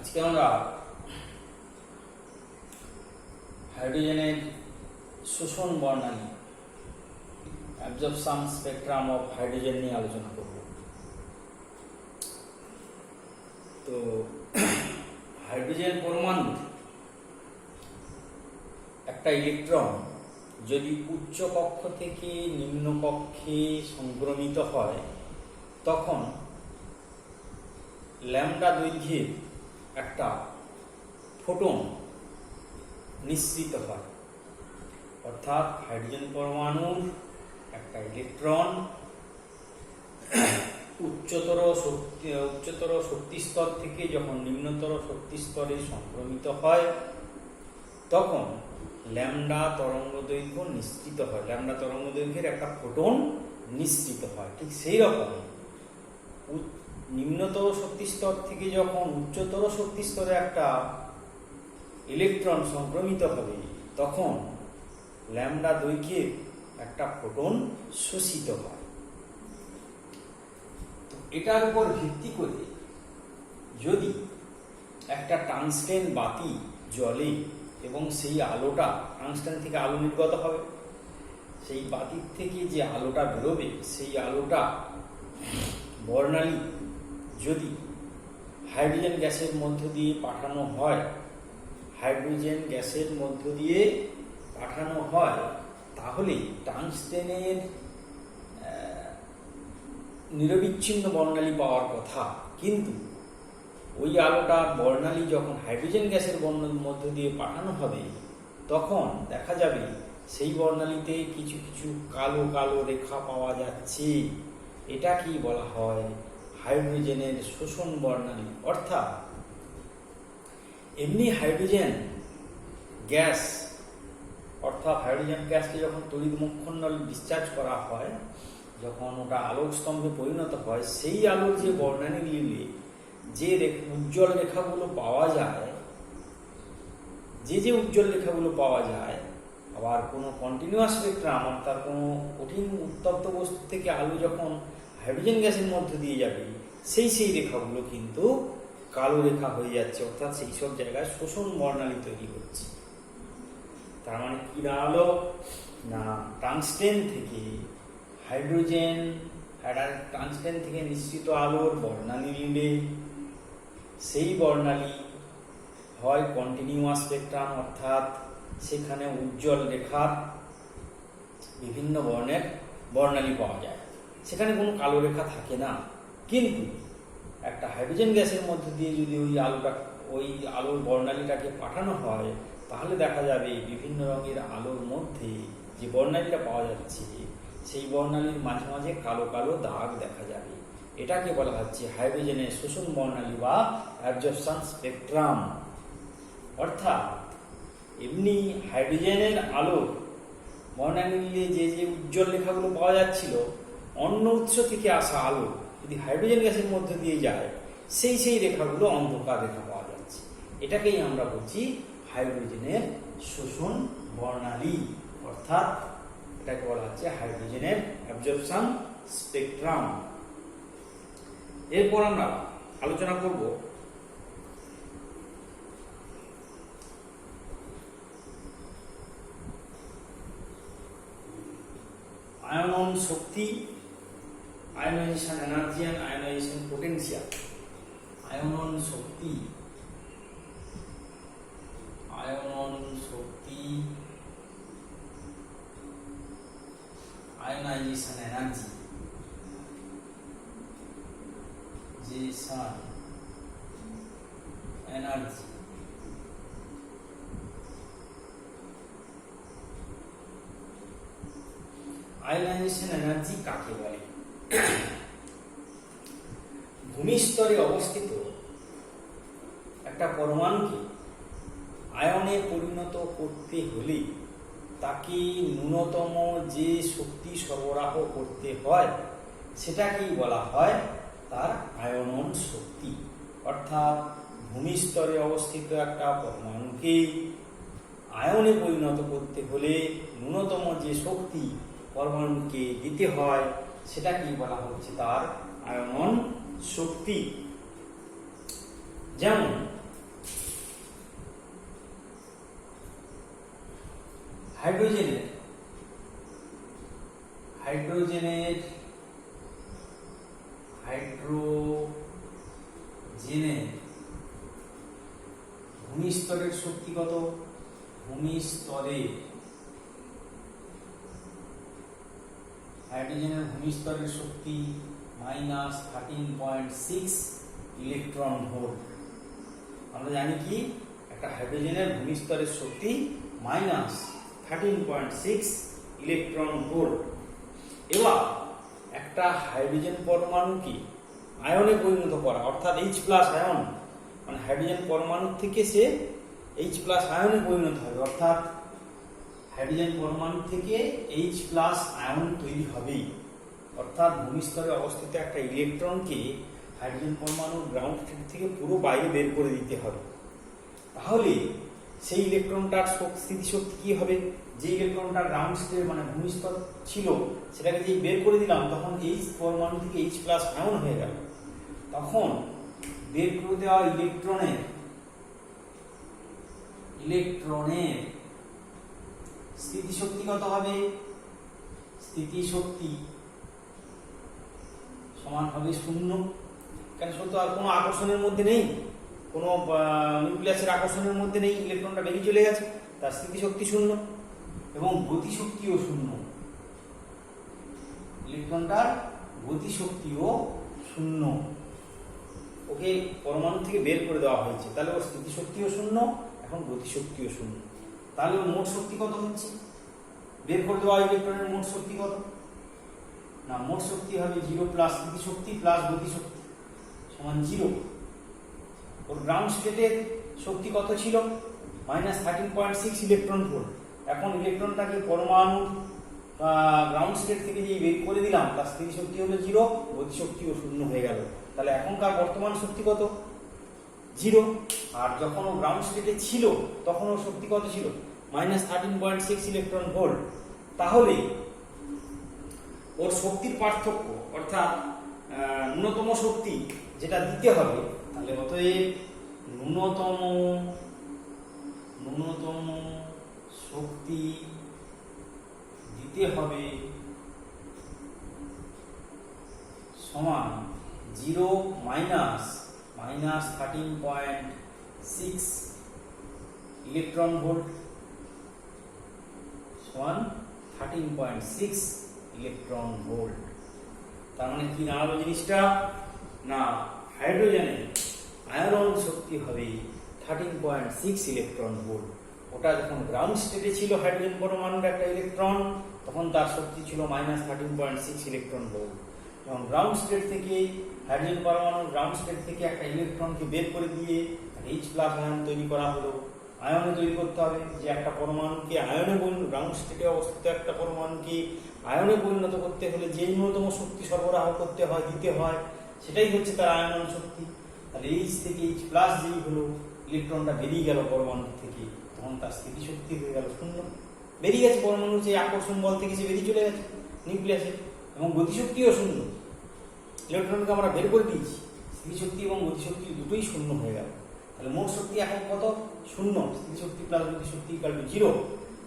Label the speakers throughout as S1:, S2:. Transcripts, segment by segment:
S1: আজকে আমরা হাইড্রোজেনের শোষণ বর্ণালী অ্যাবজর্পশন স্পেকট্রাম অফ হাইড্রোজেন নিয়ে আলোচনা করব। তো হাইড্রোজেন পরমাণু একটা ইলেকট্রন যদি উচ্চ কক্ষ থেকে নিম্ন কক্ষে সংক্রমিত হয় তখন ল্যামডা দৈর্ঘ্যের একটা ফোটন নিঃসৃত হয়। অর্থাৎ হাইড্রোজেন পরমাণুর একটা ইলেকট্রন উচ্চতর শক্তি স্তর থেকে যখন নিম্নতর শক্তি স্তরে সংক্রমিত হয় তখন ল্যামডা তরঙ্গ দৈর্ঘ্য নিঃসৃত হয়, ল্যামডা তরঙ্গ দৈর্ঘ্যের একটা ফোটন নিঃসৃত হয়। ঠিক সেই রকম নিম্নতর শক্তি স্তর থেকে যখন উচ্চতর শক্তি স্তরে একটা ইলেকট্রন সংক্রমিত হবে তখন ল্যামডা দৈর্ঘ্যের একটা ফোটন শোষিত হয়। তো এটার উপর ভিত্তি করে যদি একটা টাংস্টেন বাতি জ্বলে এবং সেই আলোটা, টাংস্টেন থেকে আলো নির্গত হবে, সেই বাতির থেকে যে আলোটা বেরোবে সেই আলোটা বর্ণালী যদি হাইড্রোজেন গ্যাসের মধ্য দিয়ে পাঠানো হয়, হাইড্রোজেন গ্যাসের মধ্য দিয়ে পাঠানো হয় তাহলে টাংস্টেনের নিরবিচ্ছিন্ন বর্ণালী পাওয়ার কথা। কিন্তু ওই আলোটা বর্ণালী যখন হাইড্রোজেন গ্যাসের মধ্য দিয়ে পাঠানো হবে তখন দেখা যাবে সেই বর্ণালীতে কিছু কিছু কালো কালো রেখা পাওয়া যাচ্ছে। এটা কি বলা হয়? হাইড্রোজেনের শোষণ বর্ণালী। অর্থাৎ এমনি হাইড্রোজেন গ্যাস, অর্থাৎ হাইড্রোজেন গ্যাসকে যখন তড়িৎ মুখমণ্ডলে ডিসচার্জ করা হয়, যখন ওটা আলোক স্তম্ভে পরিণত হয়, সেই আলোর যে বর্ণালীগুলি, যে উজ্জ্বল রেখাগুলো পাওয়া যায়, যে উজ্জ্বল রেখাগুলো পাওয়া যায়, আবার কোনো কন্টিনিউয়াস স্পেকট্রাম অর্থাৎ কোনো কঠিন উত্তপ্ত বস্তু থেকে আলো যখন হাইড্রোজেন গ্যাসের মধ্যে দিয়ে যাবে সেই রেখাগুলো কিন্তু কালো রেখা হয়ে যাচ্ছে। অর্থাৎ সেই সব জায়গায় শোষণ বর্ণালী তৈরি হচ্ছে। তার মানে কি দাঁড়ালো না, টাংস্টেন থেকে টাংস্টেন থেকে নিঃসৃত আলোর বর্ণালী নিলে সেই বর্ণালী হয় কন্টিনিউয়াস স্পেকট্রাম, অর্থাৎ সেখানে উজ্জ্বল রেখার বিভিন্ন বর্ণের বর্ণালী পাওয়া যায়, সেখানে কোনো কালো রেখা থাকে না। কিন্তু একটা হাইড্রোজেন গ্যাসের মধ্যে দিয়ে যদি ওই আলোর বর্ণালীটাকে পাঠানো হয় তাহলে দেখা যাবে বিভিন্ন রঙের আলোর মধ্যে যে বর্ণালীটা পাওয়া যাচ্ছে সেই বর্ণালীর মাঝে মাঝে কালো কালো দাগ দেখা যাবে। এটাকে বলা হচ্ছে হাইড্রোজেনের শোষণ বর্ণালী বা অ্যাবজর্পশন স্পেকট্রাম। অর্থাৎ এমনি হাইড্রোজেনের আলোর বর্ণালী নিয়ে যে উজ্জ্বল রেখাগুলো পাওয়া যাচ্ছিল, অন্য উৎস থেকে আসা আলো যদি হাইড্রোজেন গ্যাসের মধ্যে দিয়ে যায় সেই রেখাগুলো অন্ধকার রেখা পাওয়া যাচ্ছে। এটাকেই আমরা বলছি হাইড্রোজেনের শোষণ বর্ণালী। অর্থাৎ এটাকে বলা হচ্ছে হাইড্রোজেনের অ্যাবজর্পশন স্পেকট্রাম। এরপর আমরা আলোচনা করব আয়নন শক্তি, ionization energy and ionization potential. আয়নন শক্তি, আয়নাইজেশন এনার্জি, আয়নাইজেশন এনার্জি কাকে বলে? ভূমিস্তরে অবস্থিত একটা পরমাণুকে আয়নে পরিণত করতে হলে তাকে ন্যূনতম যে শক্তি সরবরাহ করতে হয় সেটাকেই বলা হয় তার আয়নন শক্তি। অর্থাৎ ভূমিস্তরে অবস্থিত একটা পরমাণুকে আয়নে পরিণত করতে হলে ন্যূনতম যে শক্তি পরমাণুকে দিতে হয় সেটাকেই বলা হচ্ছে তার আয়নন শক্তি। যেমন হাইড্রোজেনের ভূমিস্তরের শক্তি কত? হাইড্রোজেনের ভূমিস্তরের শক্তি -13.6 ইলেকট্রন ভোল্ট। আমরা জানি কি একটা হাইড্রোজেনের ভূমিস্তরের শক্তি -13.6 ইলেকট্রন ভোল্ট। এবার একটা হাইড্রোজেন পরমাণুকে আয়নে পরিণত করা, অর্থাৎ H+ আয়ন, মানে হাইড্রোজেন পরমাণু থেকে সে H+ আয়নে পরিণত হবে, অর্থাৎ হাইড্রোজেন পরমাণু থেকে H+ আয়ন তৈরি হবে। অর্থাৎ ভূমিস্তরে অবস্থিত একটা ইলেকট্রনকে হাইড্রোজেন পরমাণুর গ্রাউন্ড স্টেট থেকে পুরো বাইরে বের করে দিতে হবে। তাহলে সেই ইলেকট্রনটার স্থিতিশক্তি কি হবে? যে ইলেকট্রনটা গ্রাউন্ড স্টেট মানে ভূমিস্তর ছিল, সেটাকে যেই বের করে দিলাম তখন H পরমাণু থেকে H+ আয়ন হয়ে গেল। তখন বের করে দেওয়া ইলেকট্রনের স্থিতিশক্তি কত হবে? স্থিতিশক্তি সমান হবে 0। কেন? তো আর কোনো আকর্ষণের মধ্যে নেই, কোনো নিউক্লিয়াসের আকর্ষণের মধ্যে নেই, ইলেকট্রনটা বেরিয়ে চলে গেছে, তার স্থিতিশক্তি 0 এবং গতিশক্তিও 0। ইলেকট্রনটার গতিশক্তিও 0। ওকে পরমাণু থেকে বের করে দেওয়া হয়েছে, তাহলে ওর স্থিতিশক্তিও 0, এখন গতিশক্তিও 0। তাহলে ওর মোট শক্তি কত হচ্ছে? বের করে দেওয়া ইলেকট্রনের মোট শক্তি কত? না, মোট শক্তি হবে 0 প্লাস স্থিতিশক্তি প্লাস গতিশক্তি সমান 0। ওর গ্রাউন্ড স্টেটের শক্তি কত ছিল? -13.6 ইলেকট্রন ভোল্ট। এখন ইলেকট্রনটাকে পরমাণু গ্রাউন্ড স্টেট থেকে যে বের করে দিলাম, তার স্থিতিশক্তি হলো 0, গতিশক্তিও 0 হয়ে গেল। তাহলে এখনকার বর্তমান শক্তি কত? 0। আর যখন ও গ্রাউন্ড স্টেটে ছিল তখন ওর শক্তি কত ছিল? -13.6 ইলেকট্রন ভোল্ট। তাহলে ওর শক্তির পার্থক্য, অর্থাৎ ন্যূনতম শক্তি যেটা দিতে হবে, তাহলে অতএব ন্যূনতম শক্তি দিতে হবে সমান 0 -13.6 ইলেকট্রন ভোল্ট সমান 13.6 ইলেকট্রন ভোল্ট। তার মানে কি দাঁড়ালো জিনিসটা? না, হাইড্রোজেনের আয়রন শক্তি হবে 13.6 ইলেকট্রন ভোল্ট। ওটা যখন গ্রাউন্ড স্টেটে ছিল হাইড্রোজেন পরমাণুর একটা ইলেকট্রন, তখন তার শক্তি ছিল -13.6 ইলেকট্রন ভোল্ট। যখন গ্রাউন্ড স্টেট থেকে হাইড্রোজেন পরমাণুর গ্রাউন্ড স্টেট থেকে একটা ইলেকট্রনকে বের করে দিয়ে H+ আয়ন তৈরি করা হলো। আয়নে তৈরি করতে হবে, যে একটা পরমাণুকে আয়নে গ্রাউন্ড স্টেটে অবস্থিত একটা পরমাণুকে আয়নে পরিণত করতে হলে যে ন্যূনতম শক্তি সরবরাহ করতে হয়, দিতে হয়, সেটাই হচ্ছে তার আয়নন শক্তি। তাহলে H থেকে H+ যেই হলো, ইলেকট্রনটা বেরিয়ে গেল পরমাণু থেকে, তখন তার স্থিতিশক্তি হয়ে গেল 0। বেরিয়ে গেছে পরমাণুর যে আকর্ষণ বল থেকে, সে বেরিয়ে চলে গেছে নিউক্লিয়াসে, এবং গতিশক্তিও 0। ইলেকট্রনকে আমরা বের করে দিয়েছি, স্থিতিশক্তি এবং গতিশক্তি দুটোই 0 হয়ে গেল। তাহলে মোট শক্তি এখন কত? 0। স্থিতিশক্তি প্লাস গতিশক্তি = 0।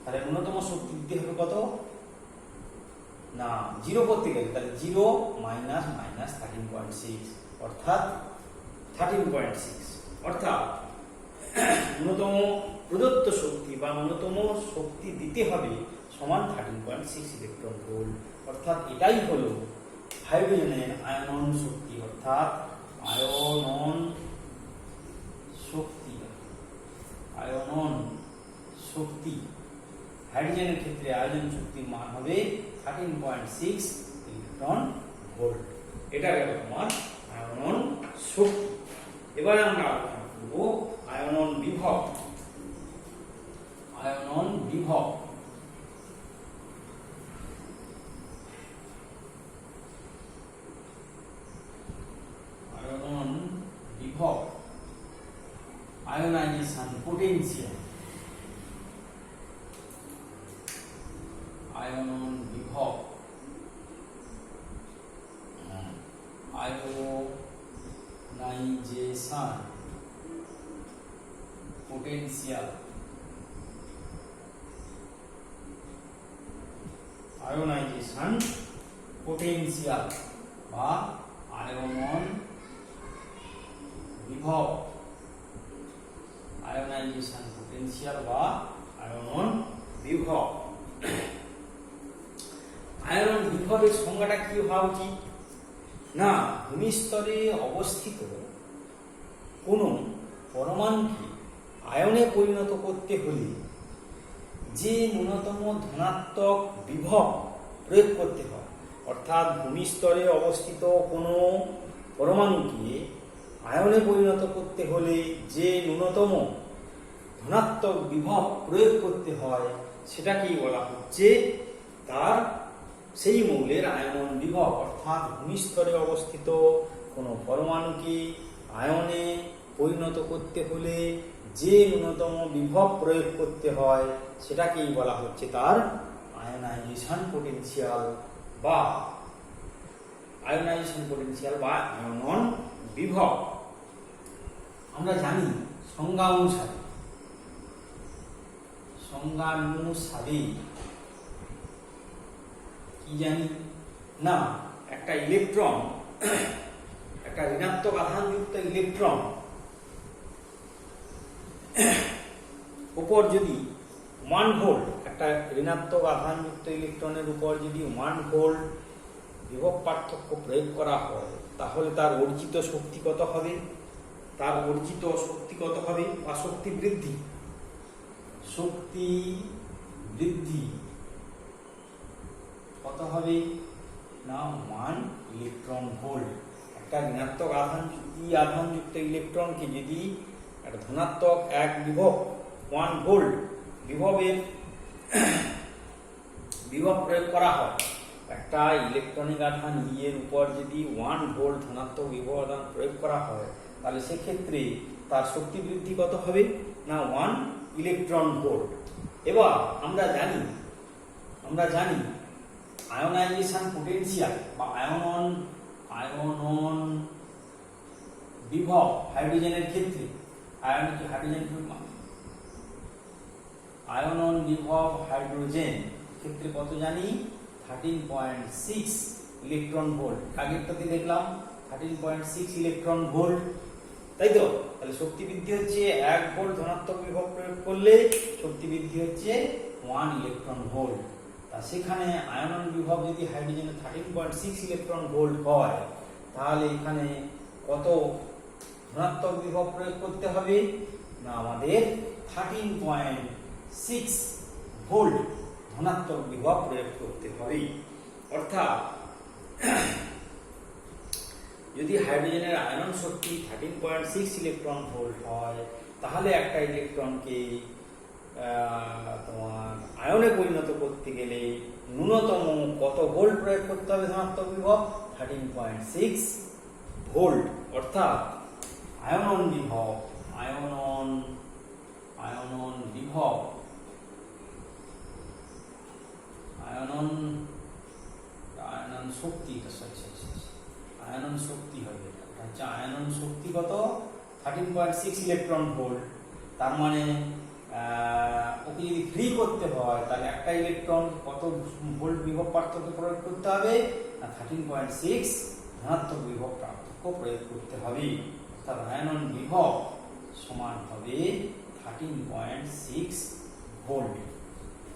S1: তাহলে ন্যূনতম শক্তি দিতে হবে কত? না, 0 করতে গেলে তাহলে 0 - -13.6 অর্থাৎ 13.6, অর্থাৎ ন্যূনতম প্রদত্ত শক্তি বা ন্যূনতম শক্তি দিতে হবে সমান 13.6 ইলেকট্রন ভোল্ট। অর্থাৎ এটাই হলো হাইড্রোজেনের আয়নন শক্তি, অর্থাৎ আয়নন শক্তি। হাইড্রোজেনের ক্ষেত্রে আয়নন শক্তির মান হবে 13.6 ইলেকট্রন ভোল্ট। এটা গেল তোমার আয়নন শক্তি। এবারে আমরা আলোচনা করব আয়নন বিভব। আয়নন বিভব আয়নাইজেশন পোটেনশিয়াল। আয়নন বিভব আয়নাইজেশন পোটেনশিয়াল। আয়োনাইজেশন পোটেনশিয়াল বা আয়নন বিভব, আয়োনাইজেশন পোটেনশিয়াল বা আয়নন বিভব। আয়নন বিভবের সংজ্ঞাটা কি হওয়া উচিত? না, ভূমিস্তরে অবস্থিত কোনো পরমাণুকে আয়নে পরিণত করতে হলে যে ন্যূনতম ধনাত্মক বিভব প্রয়োগ করতে হয়, অর্থাৎ ভূমিস্তরে অবস্থিত কোনো পরমাণুকে আয়নে পরিণত করতে হলে যে ন্যূনতম ধনাত্মক বিভব প্রয়োগ করতে হয় সেটাকেই বলা হচ্ছে তার সেই মৌলের আয়নন বিভব। অর্থাৎ ভূমিস্তরে অবস্থিত কোনো পরমাণুকে আয়নে পরিণত করতে হলে যে ন্যূনতম বিভব প্রয়োগ করতে হয় সেটাকেই বলা হচ্ছে তার আয়োনাইজেশন পোটেনশিয়াল বা আয়োনাইজেশন পোটেনশিয়াল বা আয়নন বিভব। আমরা জানি সংজ্ঞা অনুসারে কি জানি না, একটা ইলেকট্রন, একটা ঋণাত্মক আধানযুক্ত ইলেকট্রন উপর যদি 1 ভোল্ট, একটা ঋণাত্মক আধানযুক্ত ইলেকট্রনের উপর যদি 1 ভোল্ট বিভব পার্থক্য প্রয়োগ করা হয় তাহলে তার অর্জিত শক্তি কত হবে? তার অর্জিত শক্তি কত হবে বা শক্তি বৃদ্ধি কত হবে? না, 1 ইলেকট্রন ভোল্ট। একটা ঋণাত্মক আধানযুক্ত ইলেকট্রনকে যদি একটা ধনাত্মক 1 বিভব 1 ভোল্ট বিভব প্রয়োগ করা হয়, একটা ইলেকট্রনিক আধান ই এর উপর যদি 1 ভোল্ট ধনাত্মক বিভব আধান প্রয়োগ করা হয় তাহলে সেক্ষেত্রে তার শক্তি বৃদ্ধি কত হবে? না, 1 ইলেকট্রন ভোল্ট। এবার আমরা জানি আয়োনাইজেশন পোটেনশিয়াল বা আয়নন বিভব হাইড্রোজেনের ক্ষেত্রে আয়নন বিভব হাইড্রোজেন ক্ষেত্রে কত জানি? 13.6 ইলেকট্রন ভোল্ট। আগেরটাতে দেখলাম 13.6 ইলেকট্রন ভোল্ট, তাই তো? তাহলে শক্তি বৃদ্ধি হচ্ছে 1 ভোল্ট ধনাত্মক বিভব প্রয়োগ করলে শক্তি বৃদ্ধি হচ্ছে 1 ইলেকট্রন ভোল্ট। তা সেখানে আয়নন বিভব যদি হাইড্রোজেনে 13.6 ইলেকট্রন ভোল্ট হয় তাহলে এখানে কত ধনাত্মক বিভব প্রয়োগ করতে হবে? না, আমাদের 13.6 ভোল্ট ধনাত্মক বিভব প্রয়োগ করতে হবে। অর্থাৎ যদি হাইড্রোজেনের আয়নন শক্তি 13.6 ইলেকট্রন ভোল্ট হয় তাহলে একটা ইলেকট্রনকে তোমার আয়নে পরিণত করতে গেলে ন্যূনতম কত ভোল্ট প্রয়োগ করতে হবে ধনাত্মক বিভব? 13.6 ভোল্ট। অর্থাৎ আয়নন শক্তি হবে আয়নন শক্তি কত? 13.6 ইলেকট্রন ভোল্ট। তার মানে ওকে যদি ফ্রি করতে হয় তাহলে একটা ইলেকট্রন কত ভোল্ট বিভব পার্থক্য প্রয়োগ করতে হবে? 13.6 ধনাত্মক বিভব পার্থক্য প্রয়োগ করতে হবে। অর্থাৎ আয়নন বিভব সমান হবে 13.6 ভোল্ট।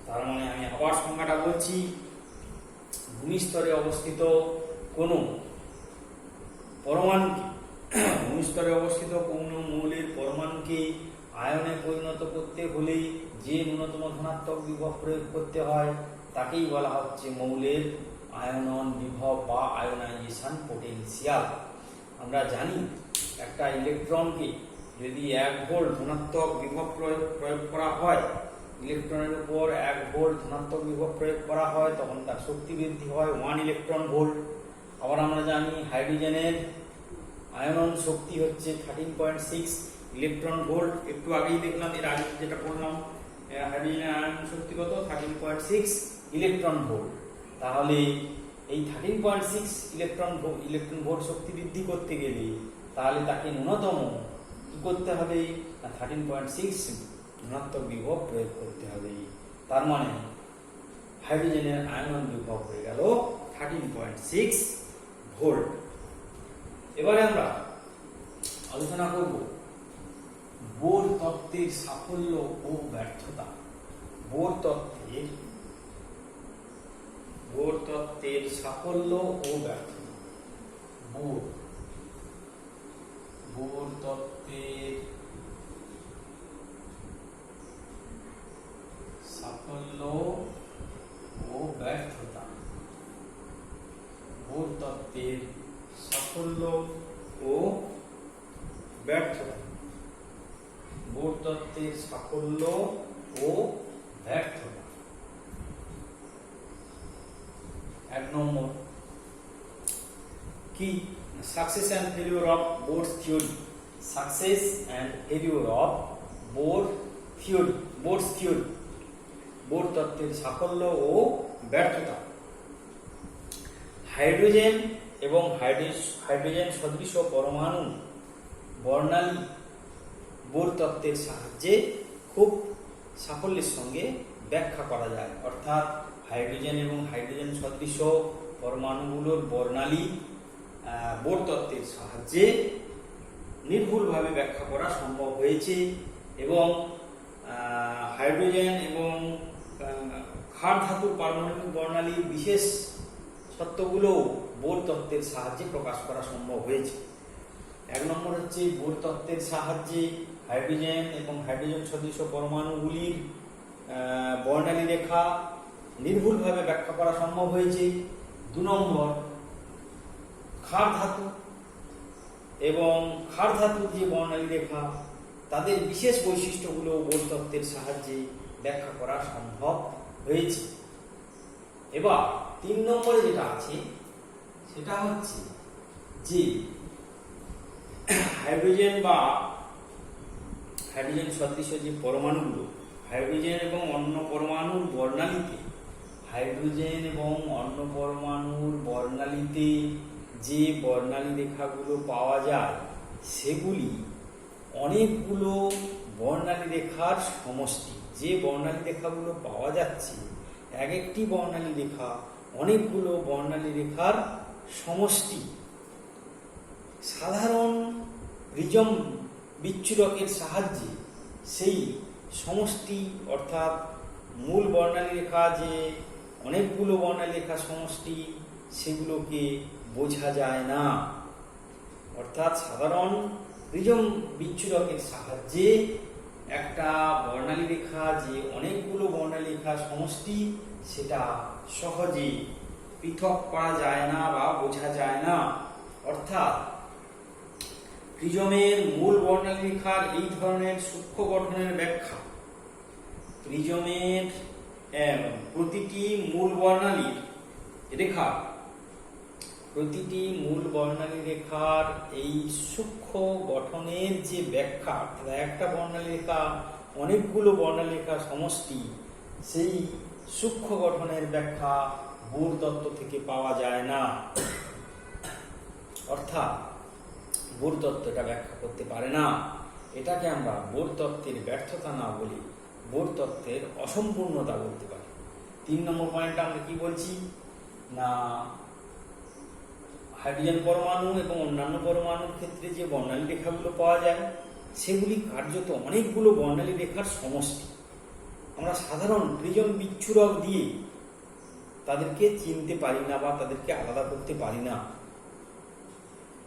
S1: তার মানে আমি আবার সংজ্ঞাটা বলছি, ভূমিস্তরে অবস্থিত কোনো মৌলের পরমাণুকে আয়নে পরিণত করতে হলে যে ন্যূনতম ধনাত্মক বিভব প্রয়োগ করতে হয় তাকেই বলা হচ্ছে মৌলের আয়নন বিভব বা আয়োনাইজেশন পোটেনশিয়াল। আমরা জানি একটা ইলেকট্রনকে যদি 1 ভোল্ট ধনাত্মক বিভব প্রয়োগ করা হয়, ইলেকট্রনের উপর 1 ভোল্ট ধনাত্মক বিভব প্রয়োগ করা হয় তখন তার শক্তি বৃদ্ধি হয় 1 ইলেকট্রন ভোল্ট। আবার আমরা জানি হাইড্রোজেনের আয়নন শক্তি হচ্ছে 13.6 ইলেকট্রন ভোল্ট। একটু আগেই দেখলাম, এর আগে যেটা পড়লাম, হাইড্রোজেনের আয়নন শক্তি কত? 13.6 ইলেকট্রন ভোল্ট। তাহলে এই 13.6 ইলেকট্রন ভোল্ট শক্তি বৃদ্ধি করতে গেলে তাহলে তাকে ন্যূনতম কি করতে হবে? 13.6 ধনাত্মক বিভব প্রয়োগ করতে হবে। তার মানে হাইড্রোজেনের আয়নন বিভব হয়ে গেল 13.6 ভোল্ট। এবারে আমরা আলোচনা করব বোর তত্ত্বের সাফল্য ও ব্যর্থতা। বোর তত্ত্বের সাফল্য ও ব্যর্থতা। বোর তত্ত্বের সাফল্য ও ব্যর্থতা। বোর তত্ত্বের সাফল্য ও ব্যর্থতা। বোর তত্ত্বের সাফল্য ও ব্যর্থতা। 1 নম্বর কি? Success and failure of Bohr's theory. Success and failure of Bohr's theory. Bohr তত্ত্বের সাফল্য ও ব্যর্থতা। হাইড্রোজেন এবং হাইড্রোজেন সদৃশ পরমাণু বর্ণালী বোর তত্ত্বের সাহায্যে খুব সাফল্যের সঙ্গে ব্যাখ্যা করা যায়। অর্থাৎ হাইড্রোজেন এবং হাইড্রোজেন সদৃশ পরমাণুগুলোর বর্ণালী বোর তত্ত্বের সাহায্যে নির্ভুলভাবে ব্যাখ্যা করা সম্ভব হয়েছে এবং হাইড্রোজেন এবং ক্ষার ধাতুর পারমাণবিক বর্ণালীর বিশেষ সত্যগুলো বোর তত্ত্বের সাহায্যে প্রকাশ করা সম্ভব হয়েছে। 1 নম্বর হচ্ছে বোর তত্ত্বের সাহায্যে হাইড্রোজেন এবং হাইড্রোজেন সদৃশ পরমাণুগুলির বর্ণালী রেখা নির্ভুলভাবে ব্যাখ্যা করা সম্ভব হয়েছে। 2 নম্বর ক্ষার ধাতু এবং ক্ষার ধাতুর যে বর্ণালী রেখা তাদের বিশেষ বৈশিষ্ট্যগুলো বোর তত্ত্বের সাহায্যে ব্যাখ্যা করা সম্ভব হয়েছে। এবার 3 নম্বরে যেটা আছে সেটা হচ্ছে যে হাইড্রোজেন সদৃশ যে পরমাণুগুলো হাইড্রোজেন এবং অন্য পরমাণুর বর্ণালীতে যে বর্ণালী রেখাগুলো পাওয়া যায় সেগুলি অনেকগুলো বর্ণালী রেখার সমষ্টি। যে বর্ণালী রেখাগুলো পাওয়া যাচ্ছে এক একটি বর্ণালী রেখা অনেকগুলো বর্ণালী রেখার সমষ্টি। সাধারণ প্রিজম বিচ্ছুরকের সাহায্যে সেই সমষ্টি অর্থাৎ মূল বর্ণালী রেখা যে অনেকগুলো বর্ণালী রেখা সমষ্টি সেগুলোকে বোঝা যায় না। অর্থাৎ সাধারণ প্রিজম বিচ্ছুরকের সাহায্যে একটা বর্ণালী রেখা যে অনেকগুলো বর্ণালী রেখা সমষ্টি সেটা সহজে পৃথক করা যায় না বা বোঝা যায় না। অর্থাৎ প্রিজমের মূল বর্ণালী রেখার এই ধরনের সূক্ষ্ম গঠনের ব্যাখ্যা প্রিজমের প্রতিটি মূল বর্ণালী রেখার এই সূক্ষ্ম গঠনের যে ব্যাখ্যা, একটা বর্ণালী রেখা অনেকগুলো বর্ণালী রেখার সমষ্টি, সেই সূক্ষ্ম গঠনের ব্যাখ্যা বোর তত্ত্ব থেকে পাওয়া যায় না। অর্থাৎ বোর তত্ত্ব এটা ব্যাখ্যা করতে পারে না। এটাকে আমরা বোর তত্ত্বের ব্যর্থতা না বলে বোর তত্ত্বের অসম্পূর্ণতা বলতে পারি। 3 নম্বর পয়েন্টটা আমরা কি বলছি না, হাইড্রোজেন পরমাণু এবং অন্যান্য পরমাণুর ক্ষেত্রে যে বর্ণালী রেখাগুলো পাওয়া যায় সেগুলি কার্যত অনেকগুলো বর্ণালী রেখার সমষ্টি। আমরা সাধারণ প্রিজম বিচ্ছুরক দিয়ে তাদেরকে চিনতে পারি না বা তাদেরকে আলাদা করতে পারি না।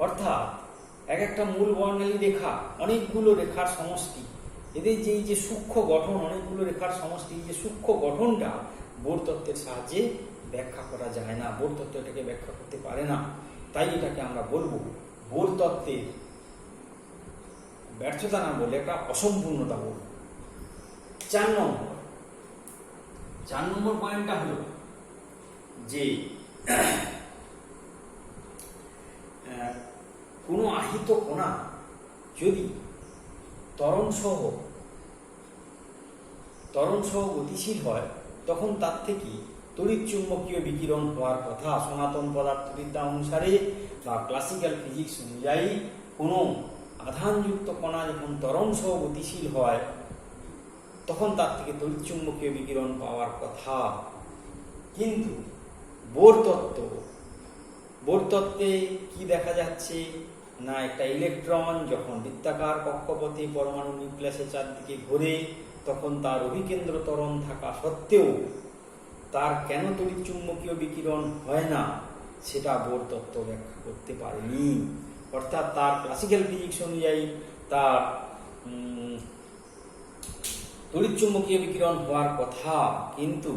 S1: অর্থাৎ একটা মূল বর্ণালী রেখা অনেকগুলো রেখার সমষ্টি, এদের যে সূক্ষ্ম গঠন অনেকগুলো রেখার সমষ্টি, যে সূক্ষ্ম গঠনটা বোর তত্ত্বের সাহায্যে ব্যাখ্যা করা যায় না। বোর তত্ত্ব এটাকে ব্যাখ্যা করতে পারে না। তাই এটাকে আমরা বলবো বোর তত্ত্বের ব্যর্থতা না বলে একটা অসম্পূর্ণতা বলবো। 4 নম্বর পয়েন্টটা হলো যে কোনো আহিত কণা যদি ত্বরণ সহ গতিশীল হয় তখন তার থেকে তড়িৎ চুম্বকীয় বিকিরণ হওয়ার কথা। সনাতন পদার্থবিদ্যা অনুসারে বা ক্লাসিক্যাল ফিজিক্স অনুযায়ী কোনো আধানযুক্ত কণা যখন ত্বরণ সহ গতিশীল হয় তখন তার থেকে তড়িৎ চুম্বকীয় বিকিরণ পাওয়ার কথা। কিন্তু বোর তত্ত্বে কি দেখা যাচ্ছে না, একটা ইলেকট্রন যখন বৃত্তাকার কক্ষপথে পরমাণু নিউক্লিয়াসের চারদিকে ঘোরে তখন তার অভিকেন্দ্র ত্বরণ থাকা সত্ত্বেও তার কেন তড়িৎচুম্বকীয় বিকিরণ হয় না সেটা বোর তত্ত্ব ব্যাখ্যা করতে পারেনি। অর্থাৎ তার ক্লাসিক্যাল ফিজিক্স অনুযায়ী তার তড়িৎচুম্বকীয় বিকিরণ হওয়ার কথা, কিন্তু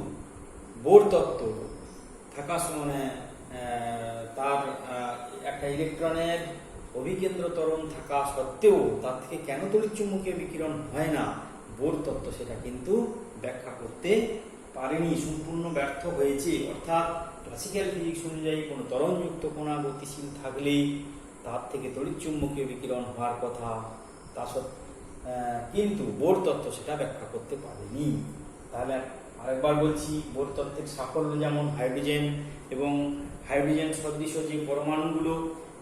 S1: বোর তত্ত্ব থাকা মানে তার একটা ইলেকট্রনের অভিকেন্দ্র ত্বরণ থাকা সত্ত্বেও তার থেকে কেন তড়িৎচুম্বকীয় বিকিরণ হয় না, বোর তত্ত্ব সেটা কিন্তু ব্যাখ্যা করতে পারেনি, সম্পূর্ণ ব্যর্থ হয়েছে। অর্থাৎ ক্লাসিক্যাল ফিজিক্স অনুযায়ী কোনো ত্বরণযুক্ত কণা গতিশীল থাকলে তার থেকে তড়িৎচুম্বকীয় বিকিরণ হওয়ার কথা, কিন্তু বোর তত্ত্ব সেটা ব্যাখ্যা করতে পারেনি। তাহলে আরেকবার বলছি, বোর তত্ত্বের সাফল্য যেমন হাইড্রোজেন এবং হাইড্রোজেন সদৃশ যে পরমাণুগুলো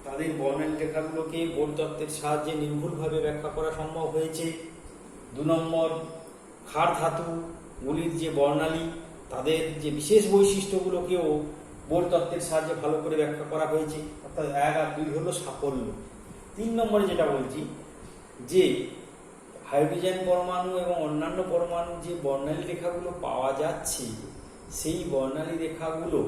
S1: তাদের বর্ণালী রেখাগুলোকে বোর তত্ত্বের সাহায্যে নির্ভুলভাবে ব্যাখ্যা করা সম্ভব হয়েছে। 2 নম্বর, ক্ষার ধাতুগুলির যে বর্ণালী তাদের যে বিশেষ বৈশিষ্ট্যগুলোকেও বোর তত্ত্বের সাহায্যে ভালো করে ব্যাখ্যা করা হয়েছে। অর্থাৎ 1 আর 2 হলো সাফল্য। 3 নম্বরে যেটা বলছি যে হাইড্রোজেন পরমাণু এবং অন্যান্য পরমাণু যে বর্ণালী রেখাগুলো পাওয়া যাচ্ছে সেই বর্ণালী রেখাগুলো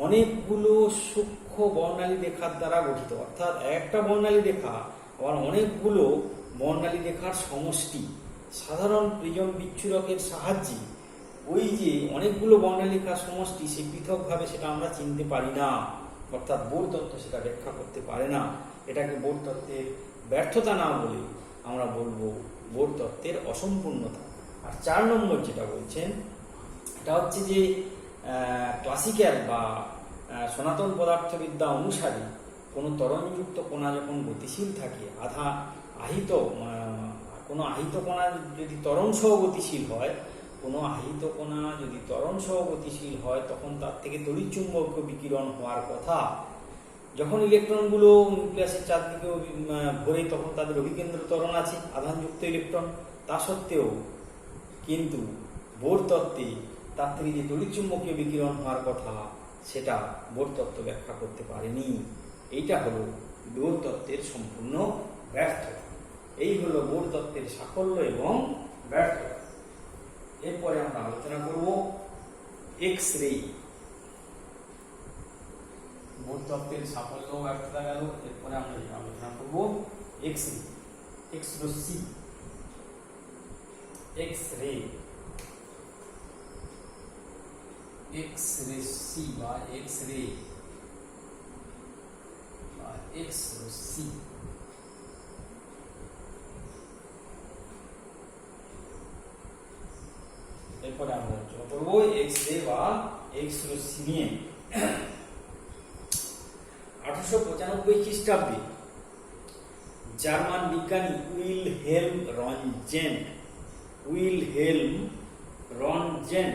S1: অনেকগুলো সূক্ষ্ম বর্ণালী রেখার দ্বারা গঠিত। অর্থাৎ একটা বর্ণালী রেখা আবার অনেকগুলো বর্ণালী রেখার সমষ্টি। সাধারণ প্রিজম বিচ্ছুরকের সাহায্যে ওই যে অনেকগুলো বর্ণালী রেখার সমষ্টি সে পৃথকভাবে সেটা আমরা চিনতে পারি না, অর্থাৎ বোর তত্ত্ব সেটা ব্যাখ্যা করতে পারে না। এটাকে বোর তত্ত্বের ব্যর্থতা না বলে আমরা বলবো বোর তত্ত্বের অসম্পূর্ণতা। আর 4 নম্বর যেটা বলছেন এটা হচ্ছে যে ক্লাসিক্যাল বা সনাতন পদার্থবিদ্যা অনুসারে কোনো ত্বরণযুক্ত কণা যখন গতিশীল থাকে, কোনো আহিত কণা যদি ত্বরণ সহ গতিশীল হয়, তখন তার থেকে তড়িৎচুম্বকীয় বিকিরণ হওয়ার কথা। যখন ইলেকট্রনগুলো নিউক্লিয়াসের চারদিকে ঘোরে তখন তাদের অভিকেন্দ্র ত্বরণ আছে, আধানযুক্ত ইলেকট্রন। তা সত্ত্বেও কিন্তু বোর তত্ত্বে তার থেকে যে তড়িৎচুম্বকীয় বিকিরণ হওয়ার কথা সেটা বোর তত্ত্ব ব্যাখ্যা করতে পারেনি। এইটা হলো বোর তত্ত্বের সম্পূর্ণ ব্যর্থতা। এই হলো বোর তত্ত্বের সাফল্য এবং ব্যর্থতা। এরপরে আমরা আলোচনা করব এক্স রে। বোর তত্ত্বের সাফল্য ও ব্যর্থতা গেল, এরপরে আমরা আলোচনা করব এক্স রে, এক্স রশ্মি, এক্স রে, এক্স রশ্মি বা এক্স রে বা এক্স রশ্মি। এরপরে আমরা আলোচনা করব এক্স রে বা এক্স রশ্মি নিয়ে। 1895 খ্রিস্টাব্দে জার্মান বিজ্ঞানী উইলহেলম রনজেন্ট উইলহেলম রয়েন্টজেন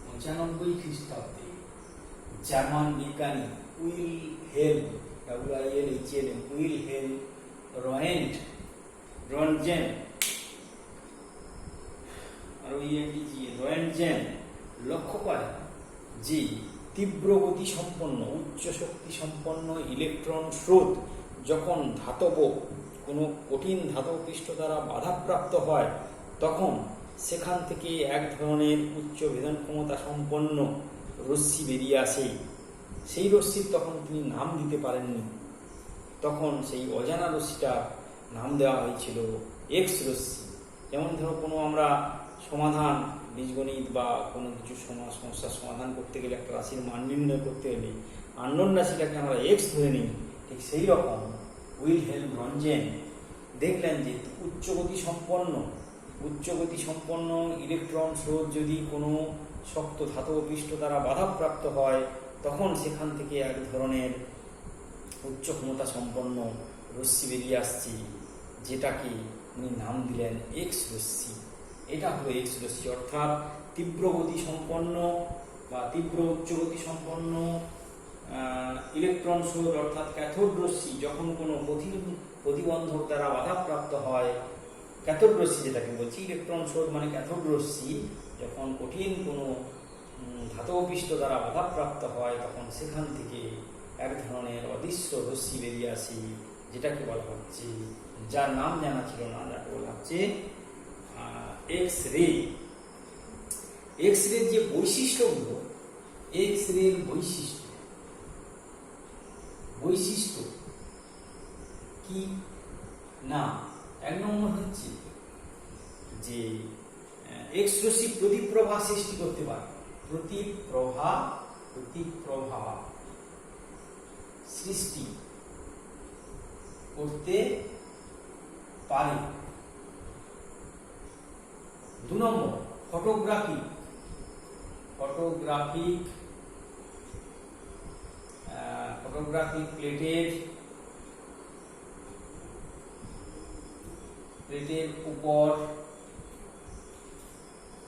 S1: 1895 খ্রিস্টাব্দে জার্মান বিজ্ঞানী উইলহেলম রয়েন্টজেন লক্ষ্য করেন যে তীব্র গতি সম্পন্ন উচ্চ শক্তি সম্পন্ন ইলেকট্রন স্রোত যখন ধাতব কোনো কঠিন ধাতব পৃষ্ঠ দ্বারা বাধাপ্রাপ্ত হয় তখন সেখান থেকে এক ধরনের উচ্চ ভেদন ক্ষমতা সম্পন্ন রশ্মি বেরিয়ে আসে। সেই রশ্মির তখন তিনি নাম দিতে পারেননি, তখন সেই অজানা রশ্মিটার নাম দেওয়া হয়েছিল এক্স রশ্মি। যেমন ধরো কোনো আমরা সমাধান বীজগণিত বা কোনো কিছু সমস্যার সমাধান করতে গেলে একটা রাশির মান নির্ণয় করতে গেলে আননোন রাশিটাকে আমরা এক্স ধরে নিই, ঠিক সেই রকম উইলহেলম রনজেন দেখলেন যে উচ্চগতি সম্পন্ন ইলেকট্রন স্রোত যদি কোনো শক্ত ধাতব পৃষ্ঠ দ্বারা বাধাপ্রাপ্ত হয় তখন সেখান থেকে এক ধরনের উচ্চ ক্ষমতা সম্পন্ন রশ্মি বেরিয়ে আসছে, যেটাকে উনি নাম দিলেন এক্স রশ্মি। এটা হলো এক্স রশ্মি, অর্থাৎ তীব্র গতি সম্পন্ন বা তীব্র উচ্চগতি সম্পন্ন ইলেকট্রন স্রোত অর্থাৎ ক্যাথোড রশ্মি যখন কোনো প্রতিবন্ধক দ্বারা বাধাপ্রাপ্ত হয়, ক্যাথোড রশ্মি যেটাকে বলছি, ইলেকট্রন স্রোত মানে ক্যাথোড রশ্মি যখন কঠিন কোনো ধাতব পৃষ্ঠ দ্বারা বাধাপ্রাপ্ত হয় তখন সেখান থেকে এক ধরনের অদৃশ্য রশ্মি বেরিয়ে আসে, যেটাকে বলা হচ্ছে, যার নাম জানা ছিল না, যাকে বলা হচ্ছে এক্স রে। এক্স রে যে বৈশিষ্ট্যগুলো, এক্স রে বৈশিষ্ট্য কি না, এক নম্বর হচ্ছে যে এক্স রশ্মি প্রতিপ্রভা সৃষ্টি করতে পারে, প্রতিপ্রভা সৃষ্টি করতে পারে। 2 নম্বর ফটোগ্রাফিক প্লেটের উপর,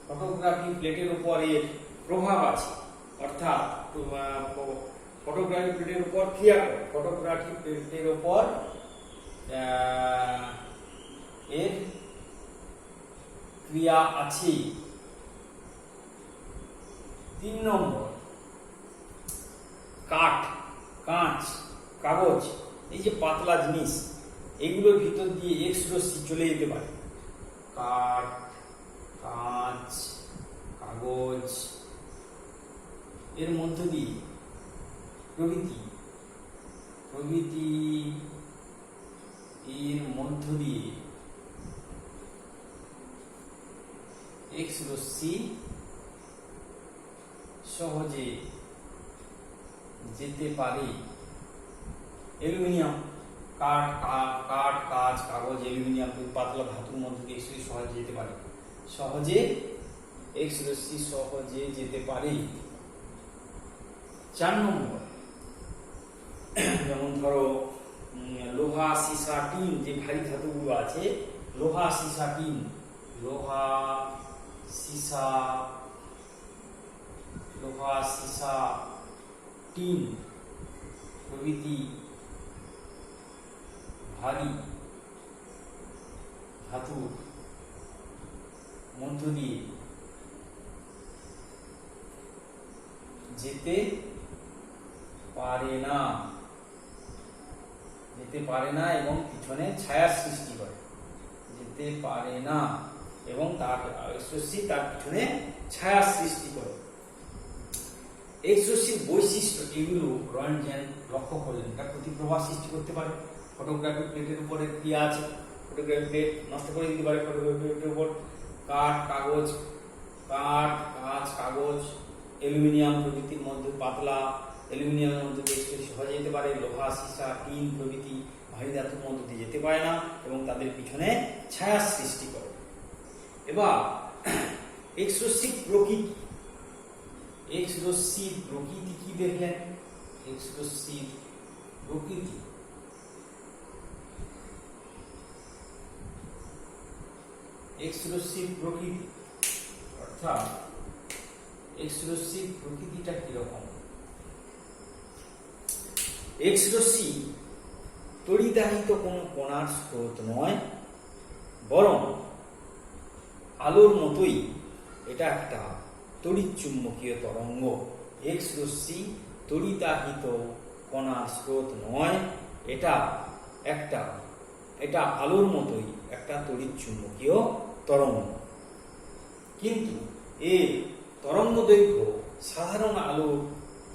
S1: ফটোগ্রাফিক প্লেটের উপর এর প্রভাব আছে, অর্থাৎ ফটোগ্রাফিক প্লেটের উপর ক্রিয়া করে, ফটোগ্রাফিক প্লেটের উপর এর ক্রিয়া আছে। 3 নম্বর কাঁচ, কাগজ, এই যে পাতলা জিনিস, এগুলোর ভিতর দিয়ে এক্স রশ্মি চলে যেতে পারে। কাঁচ, কাগজ এর মধ্য দিয়ে প্রভৃতি এর মধ্য দিয়ে এক্স রশ্মি সহজে যেতে পারে। অ্যালুমিনিয়াম, কাঠ, কাঁচ, কাগজ, অ্যালুমিনিয়াম, পাতলা ধাতুর মধ্যে দিয়ে এক্স রশ্মি সহজে যেতে পারে, এক্স রশ্মি সহজে যেতে পারে। 4 নম্বর যেমন ধরো লোহা, সীসা, টিন, যে ভারী ধাতুগুলো আছে, লোহা, সীসা, টিন প্রভৃতি ভারী ধাতুর মধ্য দিয়ে যেতে পারে না এবং পিছনে ছায়ার সৃষ্টি করে, যেতে পারে না এবং তার রশ্মি তার পিছনে ছায়ার সৃষ্টি করে। এক্স রশ্মির বৈশিষ্ট্য এগুলো রয়ন্টজেন লক্ষ্য করলেন, তার প্রতিপ্রভা সৃষ্টি করতে পারে, ফটোগ্রাফিক প্লেটের উপরে ক্রিয়া আছে, ফটোগ্রাফিক প্লেট নষ্ট করে দিতে পারে, ফটোগ্রাফিক প্লেটের উপর কাঠ, কাগজ, অ্যালুমিনিয়াম প্রভৃতির মধ্যে, পাতলা অ্যালুমিনিয়ামের মধ্যে দিয়ে এক্স রশ্মি সহজে যেতে পারে, লোহা, সীসা, টিন প্রভৃতি ভারী ধাতুর মধ্যে দিয়ে যেতে পারে না এবং তাদের পিছনে ছায়ার সৃষ্টি করে। এবার এক্স রশ্মির প্রকৃতি কি দেখলেন? এক্স রশ্মির প্রকৃতি অর্থাৎ এক্স রশ্মির প্রকৃতিটা কিরকম? এক্স রশ্মি তড়িদাহিত কোনো কণার স্রোত নয়, বরং আলোর মতোই এটা একটা তড়িৎচুম্বকীয় তরঙ্গ। এক্স রশ্মি তড়িদাহিত কণার স্রোত নয়, এটা আলোর মতোই একটা তড়িৎচুম্বকীয় তরঙ্গ, কিন্তু এর তরঙ্গ দৈর্ঘ্য সাধারণ আলোর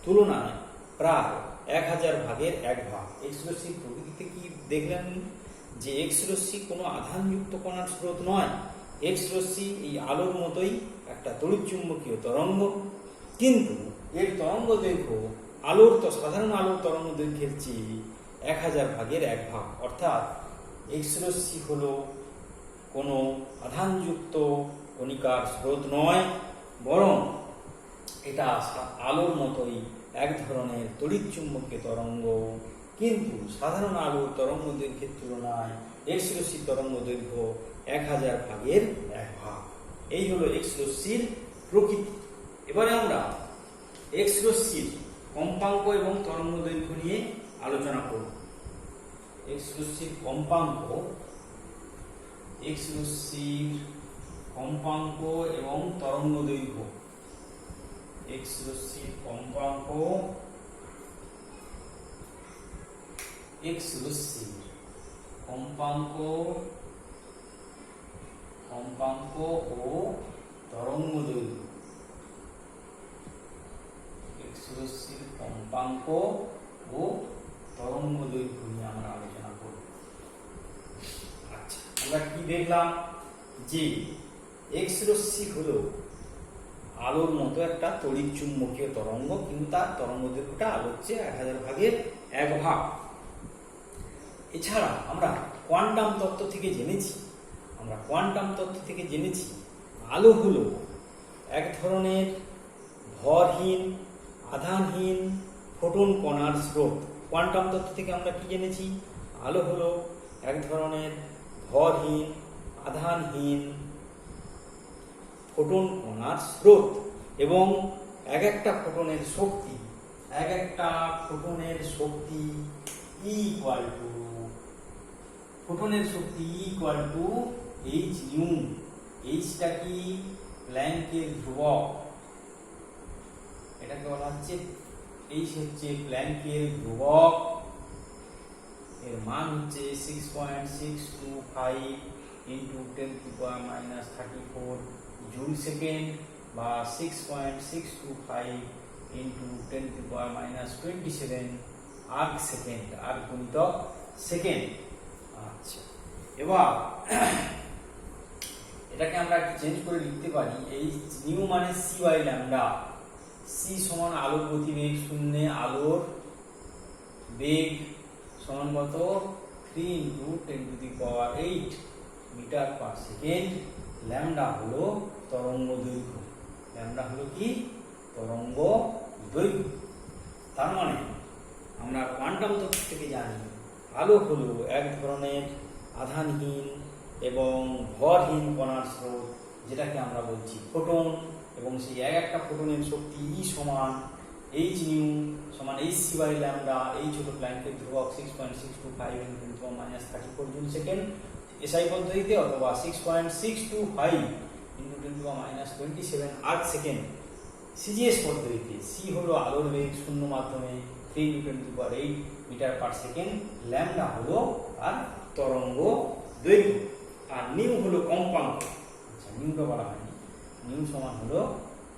S1: তুলনায় প্রায় 1000 ভাগের 1 ভাগ। এক্স রশ্মির প্রকৃতিতে কি দেখলেন যে এক্স রশ্মি কোনো আধানযুক্ত কণার স্রোত নয়, এক্স রশ্মি এই আলোর মতোই একটা তড়িৎচুম্বকীয় তরঙ্গ, কিন্তু এর তরঙ্গ দৈর্ঘ্য সাধারণ আলোর তরঙ্গ দৈর্ঘ্যের চেয়ে 1000 ভাগের 1 ভাগ। অর্থাৎ এক্স রশ্মি হলো কোনো আধানযুক্ত কণিকার স্রোত নয়, বরং এটা আলোর মতোই এক ধরনের তড়িৎচুম্বকীয় তরঙ্গ, কিন্তু সাধারণ আলোর তরঙ্গ দৈর্ঘ্যের তুলনায় এক্স রশ্মির তরঙ্গ দৈর্ঘ্য 1000 ভাগের 1 ভাগ। এই হলো এক্স রশ্মির প্রকৃতি। এবারে আমরা এক্স রশ্মির কম্পাঙ্ক এবং তরঙ্গ দৈর্ঘ্য নিয়ে আলোচনা করব। এক্স রশ্মির কম্পাঙ্ক এবং তরঙ্গ দৈর্ঘ্য, এক্স রশ্মির কম্পাঙ্ক, এক্স রশ্মির কম্পাঙ্ক ও তরঙ্গ দৈর্ঘ্য, এক্স রশ্মির কম্পাঙ্ক ও তরঙ্গ দৈর্ঘ্য নিয়ে আমরা আলোচনা করব। আচ্ছা, আমরা কি দেখলাম যে এক্স রশ্মি হলো আলোর মতো একটা তড়িৎ চুম্বকীয় তরঙ্গ, কিন্তু তার তরঙ্গ দৈর্ঘ্যটা আলোর চেয়ে 1000 ভাগের 1 ভাগ। এছাড়া আমরা কোয়ান্টাম তত্ত্ব থেকে জেনেছি আলো হলো এক ধরনের ভরহীন আধানহীন ফোটন কণার স্রোত। কোয়ান্টাম তত্ত্ব থেকে আমরা কি জেনেছি? আলো হলো এক ধরনের ভরহীন আধানহীন ফোটন কণার স্রোত, এবং এক একটা ফোটনের শক্তি E equal to H nu. এইচটা কি? প্ল্যাঙ্কের ধ্রুবক। এটাকে বলা হচ্ছে এইচ হচ্ছে প্ল্যাঙ্কের ধ্রুবক, এর মান হচ্ছে 6.625 ইন্টু 10⁻⁻34 জুল সেকেন্ড, বা 6.625 ইন্টু 10⁻⁻27 আর্ক সেকেন্ড, আর্ক গুণিতক সেকেন্ড। আচ্ছা, এবার এটাকে আমরা একটু চেঞ্জ করে লিখতে পারি। এই নিউ মানে সি বাই ল্যামডা। সি সমান আলোর গতিবেগ শূন্যে আলোর বেগ সমান কত? 3 into 10⁸ metre per second. Lambda হলো তরঙ্গ দৈর্ঘ্য। ল্যামডা হলো কি? তরঙ্গ দৈর্ঘ্য। তার মানে আমরা কোয়ান্টাম তত্ত্ব থেকে জানি আলো হলো এক ধরনের আধানহীন এবং ভরহীন কণার স্রোত, যেটাকে আমরা বলছি ফোটন, এবং সেই এক একটা ফোটনের শক্তি E সমান এইচ নিউ সমান hc বাই ল্যামডা। এইচ হলো প্ল্যাঙ্কের ধ্রুবক 6.625 ইন্টু 10⁻34 জুল সেকেন্ড এসআই পদ্ধতিতে, অথবা 6.625 ইন্টু 10⁻27 আর্ক সেকেন্ড সিজিএস পদ্ধতিতে। সি হলো আলোর বেগ শূন্য মাধ্যমে 3 into 10⁸ metre per second. Lambda হলো আর তরঙ্গ দৈর্ঘ্য, আর নিউ হলো কম্পাঙ্ক। আচ্ছা, নিউটা বলা হয়নি, নিউ সমান হলো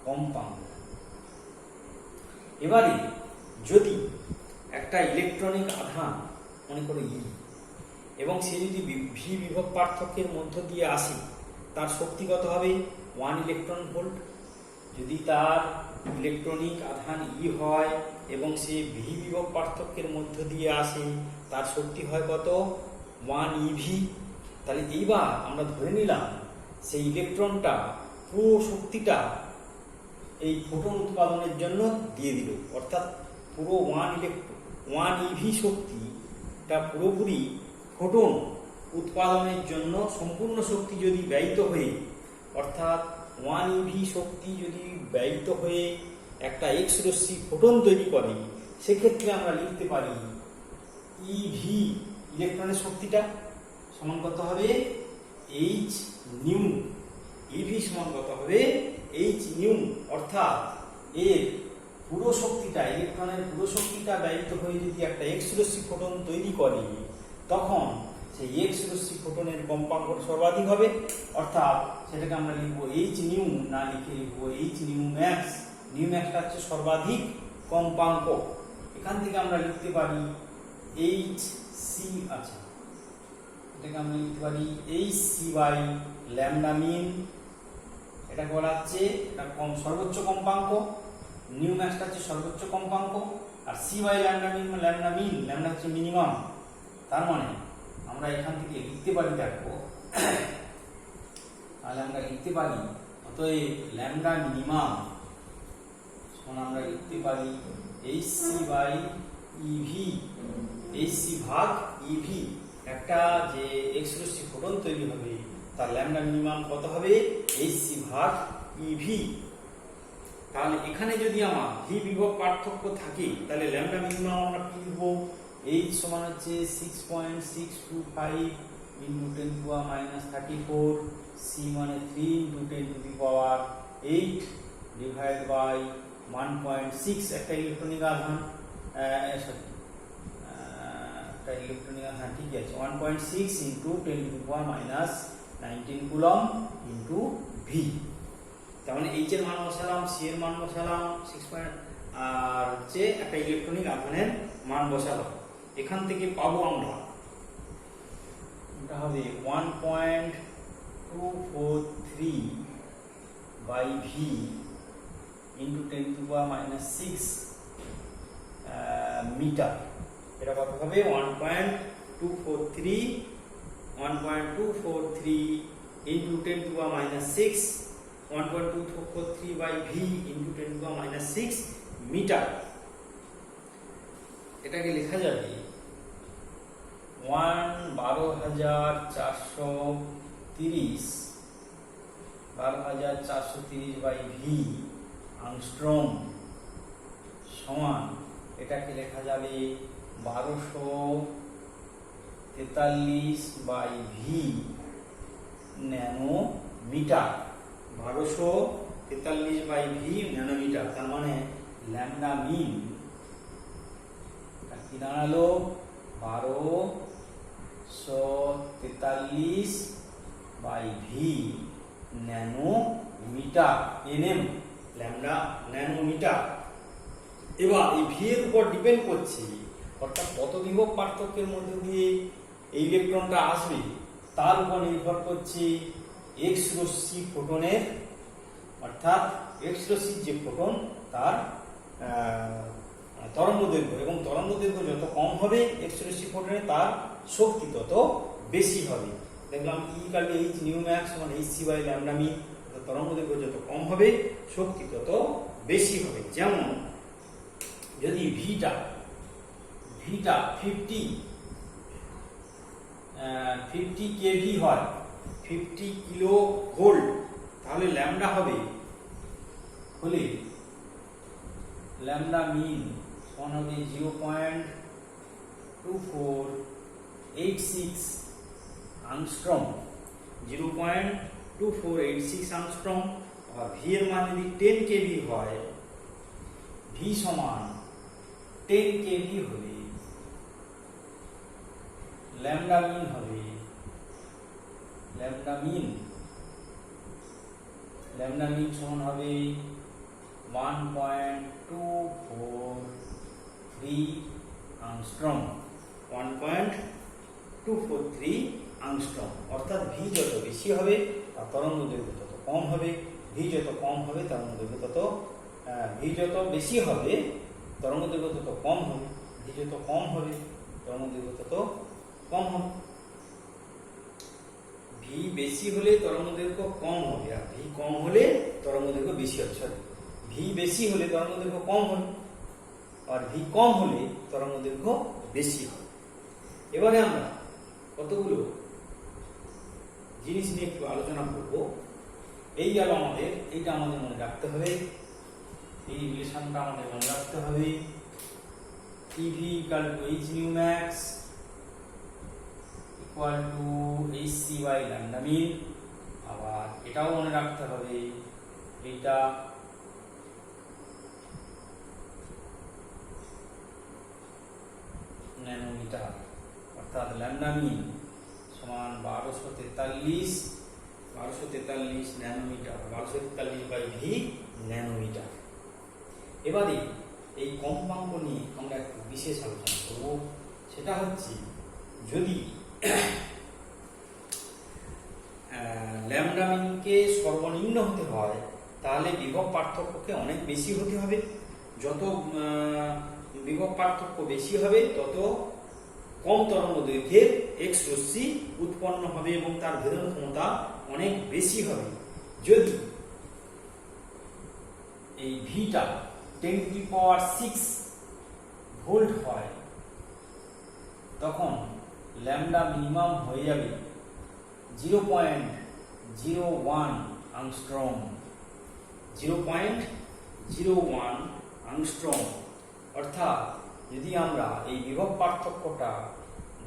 S1: কম্পাঙ্ক। এবারে যদি একটা ইলেকট্রনিক আধান মনে করো ই, এবং সে যদি ভি বিভব পার্থক্যের মধ্য দিয়ে আসে, তার শক্তি কত হবে? 1 ইলেকট্রন ভোল্ট। যদি তার ইলেকট্রনিক আধান ই হয় এবং সে ভি বিভব পার্থক্যের মধ্য দিয়ে আসে, তার শক্তি হয় কত? 1 ইভি। তাহলে এইবার আমরা ধরে নিলাম সেই ইলেকট্রনটা পুরো শক্তিটা এই ফোটন উৎপাদনের জন্য দিয়ে দিল, অর্থাৎ পুরো 1 ইভি শক্তিটা পুরোপুরি ফোটন উৎপাদনের জন্য সম্পূর্ণ শক্তি যদি ব্যয়িত হয়ে, অর্থাৎ 1 ইভি শক্তি যদি ব্যয়িত হয়ে একটা এক্স রশ্মি ফোটন তৈরি করে, সেক্ষেত্রে আমরা লিখতে পারি ইভি ইলেকট্রনের শক্তিটা সমান কত হবে? H new. ইভি সমান কত হবে? এইচ নিউ, অর্থাৎ এর পুরো শক্তিটা, ইলেকট্রনের পুরো শক্তিটা ব্যয়িত হয়ে যদি একটা এক্স রশ্মি ফোটন তৈরি করে, তখন সেই এক্স রশ্মি ফোটনের কম্পাঙ্ক সর্বাধিক হবে, অর্থাৎ সেটাকে আমরা লিখবো এইচ নিউ, না লিখে লিখবো এইচ নিউ ম্যাক্স। নিউ ম্যাক্সটা হচ্ছে সর্বাধিক কম্পাঙ্ক। এখান থেকে আমরা লিখতে পারি এইচ সি, আচ্ছা এটাকে আমরা লিখতে পারি এইচ সি বাই ল্যামডা মিন। এটাকে বলা হচ্ছে এটা সর্বোচ্চ কম্পাঙ্ক, নিউ ম্যাক্সটা হচ্ছে সর্বোচ্চ কম্পাঙ্ক, আর C by lambda min lambda হচ্ছে মিনিমাম। তার মানে আমরা এখান থেকে লিখতে পারি, দেখো তাহলে আমরা লিখতে পারি অতএব ল্যামডা মিনিমাম সমান আমরা লিখতে পারি এইচসি বাই ইভি, এইচসি ভাগ ইভি। একটা যে এক্স রশ্মি ফোটন তৈরি হবে তার ল্যামডা মিনিমাম কত হবে? এইচসি ভাগ ইভি। তাহলে এখানে যদি আমার ভি বিভব পার্থক্য থাকে তাহলে ল্যামডা মিনিমাম আমরা কি লিখব? এইচ সমান হচ্ছে 6.625 into 10 to power minus 34, C মানে 3 into 10 to the power 8 divide by 1.6 একটা ইলেকট্রনিক আধান, একটা ইলেকট্রনিক আধান, ঠিক আছে, 1.6 into 10 to the power minus 19 coulomb into V. তার মানে এইচ এর মান বসালাম, সি এর মান বসালাম 6 আর হচ্ছে একটা ইলেকট্রনিক আধানের মান বসালাম। এখান থেকে পাবো আমরা, এটা হবে 1.243 by V into 10 to power minus 6 metre. এটা কত হবে? 1.243 into 10 to power minus 6, 1.243 by V into 10 to power minus 6 metre. এটাকে লেখা যাবে 12,430 বাই ভি আংস্ট্রম সমান, এটাকে লেখা যাবে 1243 by V nanometre. 1243 by V nanometre. তার মানে ল্যামডা মিন কি দাঁড়ালো? 1243 by V nanometre, NM lambda nanometre. এবার এই ভি এর উপর ডিপেন্ড করছে, অর্থাৎ কত বিভব পার্থক্যের মধ্যে দিয়ে এই ইলেকট্রনটা আসবে তার উপর নির্ভর করছে এক্স রশ্মি ফোটনের, অর্থাৎ এক্স রশ্মির যে ফোটন তার তরঙ্গ দৈর্ঘ্য, এবং তরঙ্গ দৈর্ঘ্য যত কম হবে এক্স রশ্মি ফোটনে তার শক্তি তত বেশি হবে। দেখলাম ই কাল এইচ নিউ ম্যাক্স সমান এইচ সি বাই ল্যামডা মিন। তরঙ্গ দৈর্ঘ্য যত কম হবে শক্তি তত বেশি হবে। যেমন যদি ভিটা 50 কেভি হয়, 50 কিলো ভোল্ট, তাহলে ল্যামডা হবে হলে ল্যামডা মিন সমান হবে 0.2486 আংস্ট্রম, 0.2486 আংস্ট্রম। আর ভি এর মান যদি 10 কেভি হয়, ভি সমান 10 কেভি হলে ল্যামডা মিন হবে সমান হবে 1.243 আংস্ট্রম, 1.243 আংস্ট্রম। অর্থাৎ ভি যত বেশি হবে তার তরঙ্গ দৈর্ঘ্য তত কম হবে, ভি যত কম হবে তরঙ্গ দৈর্ঘ্য তত ভি যত বেশি হবে তরঙ্গ দৈর্ঘ্য তত কম হবে, ভি যত কম হবে তরঙ্গ দৈর্ঘ্য তত কম হবে। ভি বেশি হলে তরঙ্গ দৈর্ঘ্য কম হবে, আর ভি কম হলে তরঙ্গ দৈর্ঘ্য বেশি হবে। সরি, ভি বেশি হলে তরঙ্গ দৈর্ঘ্য কম হবে, আর ভি কম হলে তরঙ্গ দৈর্ঘ্য বেশি হবে। এবারে আমরা কতগুলো জিনিস নিয়ে একটু আলোচনা করব। এই গেল আমাদের, এইটা আমাদের মনে রাখতে হবে, এই রিলেশনটা আমাদের মনে রাখতে হবে। EV equal to H nu max equal to HC by lambda min। আবার এটাও মনে রাখতে হবে, এটা ন্যানোমিটার, অর্থাৎ ল্যামডা মিন সমান 1243 ন্যানোমিটার, 1243 বাই ভি ন্যানোমিটার। এবারে এই কম্পাঙ্ক নিয়ে আমরা একটু বিশেষ আলোচনা করব। সেটা হচ্ছে যদি ল্যামডা মিনকে সর্বনিম্ন হতে হয় তাহলে বিভব পার্থক্যকে অনেক বেশি হতে হবে। যত বিভব পার্থক্য বেশি হবে তত কম তরঙ্গ দৈর্ঘ্যের এক্স রশ্মি উৎপন্ন হবে এবং তার ভেদন ক্ষমতা অনেক বেশি হবে। যদি এই ভিটা 10⁶ ভোল্ট হয় তখন ল্যামডা মিনিমাম হয়ে যাবে 0.01 আংস্ট্রম, 0.01 0.01 আংস্ট্রম। অর্থাৎ যদি আমরা এই বিভব পার্থক্যটা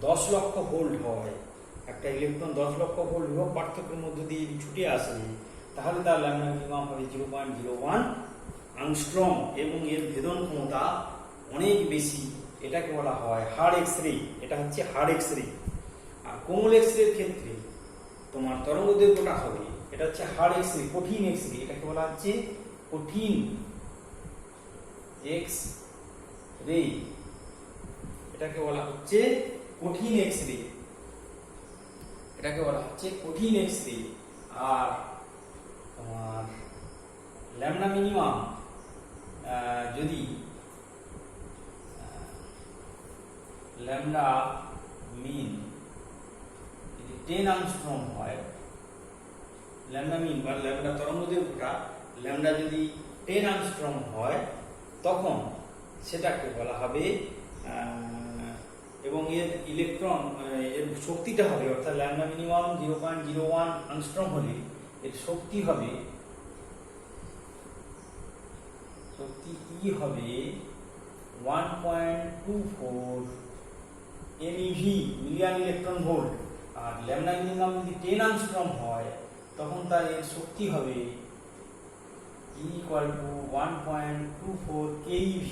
S1: 10 লক্ষ ভোল্ট হয়, একটা ইলেকট্রন 10 লক্ষ ভোল্ট বিভব পার্থক্যের মধ্যে দিয়ে যদি ছুটে আসে, তাহলে তার ল্যাম্ডা মিনিমাম হবে 0.01 আংস্ট্রম এবং এর ভেদন ক্ষমতা অনেক বেশি। এটাকে বলা হয় হার্ড এক্স রে। এটা হচ্ছে হার্ড এক্স রে। আর কোমল এক্স রে ক্ষেত্রে তোমার তরঙ্গ দৈর্ঘ্যটা হবে, এটা হচ্ছে হার্ড এক্স রে, কঠিন এক্স রে। এটাকে বলা হচ্ছে কঠিন এক্স রে। এটাকে বলা হচ্ছে কঠিন এক্স রে। এটাকে বলা হচ্ছে কঠিন এক্স রে। আর তোমার ল্যাম্ডা মিনিমাম যদি ল্যাম্ডা মিন যদি 10 আংস্ট্রম হয়, ল্যাম্ডা মিন বা ল্যাম্ডা তরঙ্গদৈর্ঘ্যটা ল্যাম্ডা যদি 10 আংস্ট্রম হয়, তখন সেটাকে বলা হবে এবং এর ইলেকট্রন এর শক্তিটা হবে, অর্থাৎ ল্যাম্ডা মিনিমাম 0.01 আংস্ট্রম হলে এর শক্তি হবে হবে 1.24 MeV, মিলিয়ন ইলেকট্রন ভোল্ট। আর ল্যাম্ডা মিনিমাম যদি 10 আংস্ট্রম হয়, তখন তার এর শক্তি হবে =1.24 keV।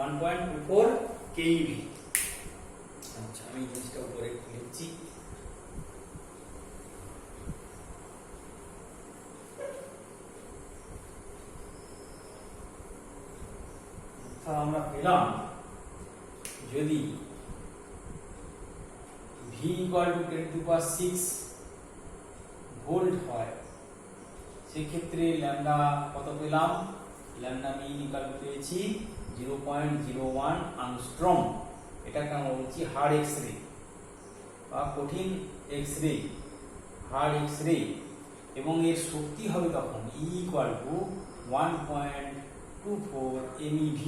S1: 1.24 keV। আচ্ছা, আমি জিনিসটা উপরে লিখছি। আমরা পেলাম যদি V = 10⁶ ভোল্ট হয়, সেক্ষেত্রে ল্যাম্ডা কত পেলাম? ল্যাম্ডা মিন পেয়েছি 0.01 আংস্ট্রম। এটাকে আমরা বলছি হার্ড এক্স রে বা কঠিন X ray, hard X ray. এবং এর শক্তি হবে তখন E=1.24 MeV।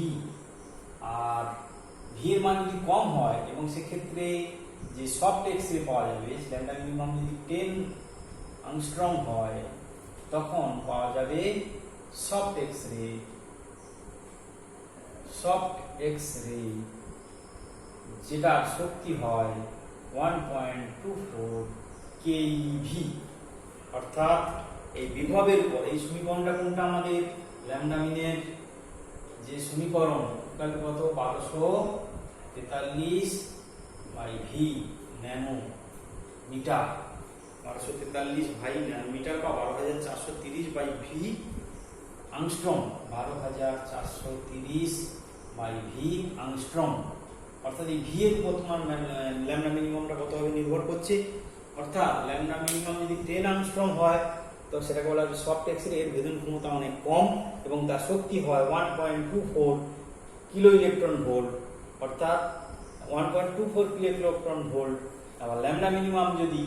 S1: আর ভি এর মান যদি কম হয় এবং সেক্ষেত্রে যে সফট এক্স রে পাওয়া যাবে, ল্যাম্ডা মিনিমাম যদি 10 আংস্ট্রম হয়, তখন পাওয়া যাবে soft X ray. Soft X ray যেটার শক্তি হয় 1.24 keV। অর্থাৎ এই বিভবের পর এই সমীকরণটা কোনটা আমাদের? ল্যাম্ডা মিনের যে সমীকরণ, কত? 1243/V nano metre. 1243/ন্যানোমিটার বা 12430/V আংস্ট্রম। 12430/V আংস্ট্রম। অর্থাৎ এই ভি এর বর্তমান ল্যাম্ডা মিনিমামটা কত হবে নির্ভর করছে। অর্থাৎ ল্যাম্ডা মিনিমাম যদি 10 আংস্ট্রম হয়, তো সেটাকে বলা হবে সফট এক্স রে। এর ভেদন ক্ষমতা অনেক কম এবং তার শক্তি হয় 1.24 কিলো ইলেকট্রন ভোল্ট। অর্থাৎ 1.24 কিলো ইলেকট্রন ভোল্ট। আবার ল্যাম্ডা মিনিমাম যদি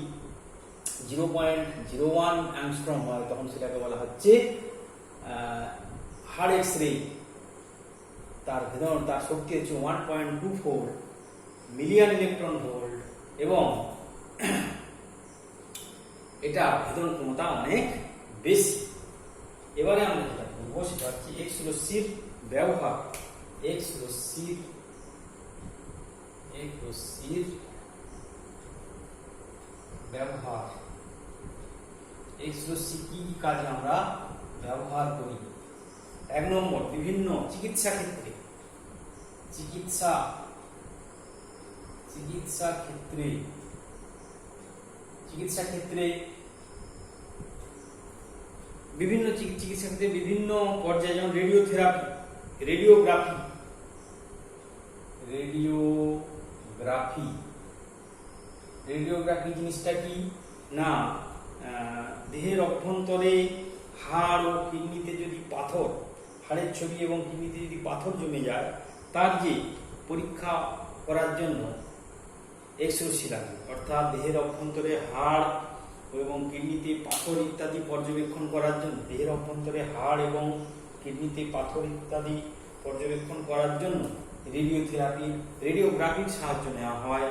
S1: 0.01 অ্যাংস্ট্রম হয়, তখন সেটাকে বলা হচ্ছে হার্ড এক্স রে। তার ভেদন, তার শক্তি হচ্ছে 1.24 মিলিয়ন ইলেকট্রন ভোল্ট এবং এটা ভেদন ক্ষমতা অনেক বেশি। এবারে আমরা যেটা করবো সেটা হচ্ছে এক্স রশ্মির ব্যবহার। এক্স রশ্মির ব্যবহার। এক্স রশ্মি কি কি কাজে আমরা ব্যবহার করি? 1 নম্বর, বিভিন্ন চিকিৎসা ক্ষেত্রে বিভিন্ন চিকিৎসা ক্ষেত্রে বিভিন্ন পর্যায়ে, যেমন রেডিওথেরাপি, রেডিওগ্রাফি জিনিসটা কি না, দেহের অভ্যন্তরে হাড় ও কিডনিতে যদি পাথর, হাড়ের ছবি এবং কিডনিতে যদি পাথর জমে যায়, তার যে পরীক্ষা করার জন্য এক্স রশ্মি লাগে। অর্থাৎ দেহের অভ্যন্তরে হাড় এবং কিডনিতে পাথর ইত্যাদি পর্যবেক্ষণ করার জন্য, দেহের অভ্যন্তরে হাড় এবং কিডনিতে পাথর ইত্যাদি পর্যবেক্ষণ করার জন্য রেডিওগ্রাফির সাহায্য নেওয়া হয়।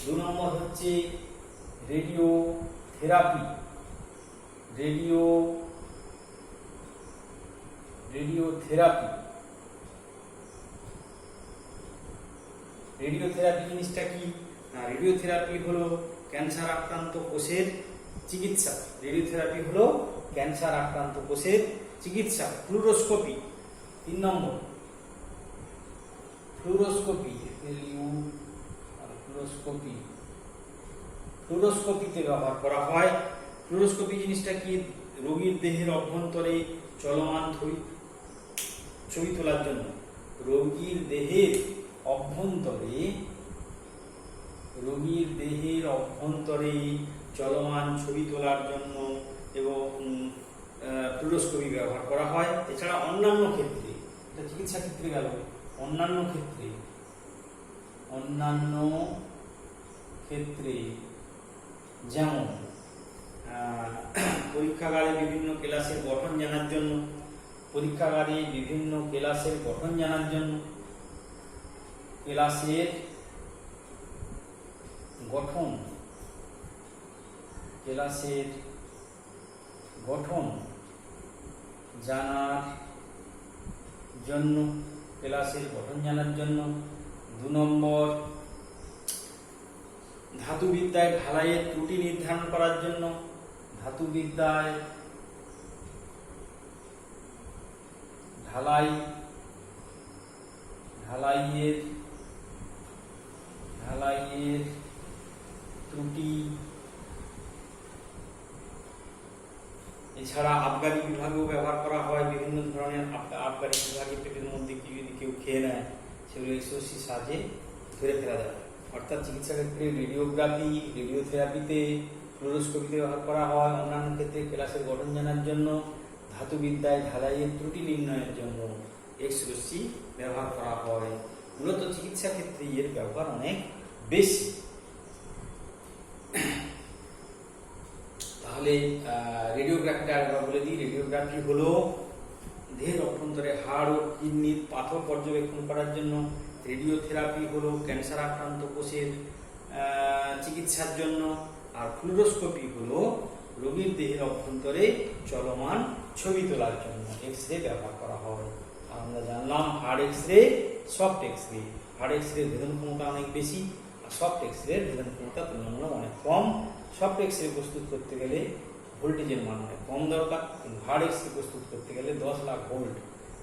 S1: 2 নম্বর হচ্ছে রেডিওথেরাপি। রেডিওথেরাপি। রেডিওথেরাপি জিনিসটা কি না, রেডিওথেরাপি হলো ক্যান্সার আক্রান্ত কোষের চিকিৎসা। রেডিওথেরাপি হলো ক্যান্সার আক্রান্ত কোষের চিকিৎসা। ফ্লুরোস্কোপি 3 নম্বর, ফ্লুরোস্কোপি, ফ্লুরোস্কোপি, ফ্লুরোস্কোপিতে ব্যবহার করা হয়। ফ্লুরোস্কোপি জিনিসটা কি, রোগীর দেহের অভ্যন্তরে চলমান ছবি তোলার জন্য, রোগীর দেহের অভ্যন্তরে চলমান ছবি তোলার জন্য এবং ফ্লুরোস্কোপি ব্যবহার করা হয়। এছাড়া অন্যান্য ক্ষেত্রে, এটা চিকিৎসা ক্ষেত্রে গেল, অন্যান্য ক্ষেত্রে যেমন পরীক্ষাগারে বিভিন্ন ক্লাসের গঠন জানার জন্য, ক্লাসের গঠন জানার জন্য। 2 নম্বর, ধাতুবিদ্যায় ঢালাইয়ের ত্রুটি নির্ধারণ করার জন্য, ঢালাইয়ের ত্রুটি। এছাড়া আবগারি বিভাগেও ব্যবহার করা হয়। বিভিন্ন ধরনের আবগারি বিভাগে পেটের মধ্যে কি যদি কেউ খেয়ে নেয়, সেগুলো এক্সোরসির সাহায্যে ধরে ফেলা যায়। অর্থাৎ চিকিৎসা ক্ষেত্রে রেডিওথেরাপিতে, ফ্লুরোস্কোপিতে ব্যবহার করা হয়। অন্যান্য ক্ষেত্রে ক্লাসের গঠন জানার জন্য, ধাতুবিদ্যায় ঢালাইয়ের ত্রুটি নির্ণয়ের জন্য এক্সোরসি ব্যবহার করা হয়। মূলত চিকিৎসা ক্ষেত্রে এর ব্যবহার অনেক বেশি। তাহলে রেডিওগ্রাফিটা আরেকবার বলে দিই। রেডিওগ্রাফি হলো দেহের অভ্যন্তরে হাড় ও কিডনির পাথর পর্যবেক্ষণ করার জন্য। রেডিওথেরাপি হলো ক্যান্সার আক্রান্ত কোষের চিকিৎসার জন্য। আর ফ্লুরোস্কোপি হলো রোগীর দেহের অভ্যন্তরে চলমান ছবি তোলার জন্য এক্স-রে ব্যবহার করা হয়। আমরা জানলাম hard X ray, soft X ray. Hard X ray ভেদন ক্ষমতা অনেক বেশি, আর সফট এক্স-রে ভেদন ক্ষমতা তুলনামূলক অনেক কম। সফট এক্স-রে প্রস্তুত করতে গেলে ভোল্টেজের মান অনেক কম দরকার, কিন্তু হার্ড এক্স-রে প্রস্তুত করতে গেলে 10 লাখ ভোল্ট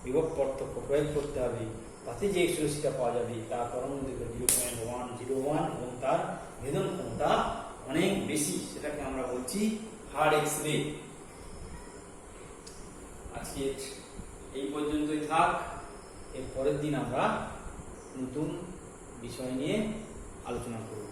S1: বিভব পার্থক্য প্রয়োগ করতে হবে। তাতে যে এক্সোরসিটা পাওয়া যাবে তার তরঙ্গ দৈর্ঘ্য 0.101 এবং তার ভেদন ক্ষমতা অনেক বেশি, সেটাকে আমরা বলছি হার্ড এক্স-রে। আজকে এই পর্যন্তই থাক। এর পরের দিন আমরা নতুন বিষয় নিয়ে আলোচনা করব।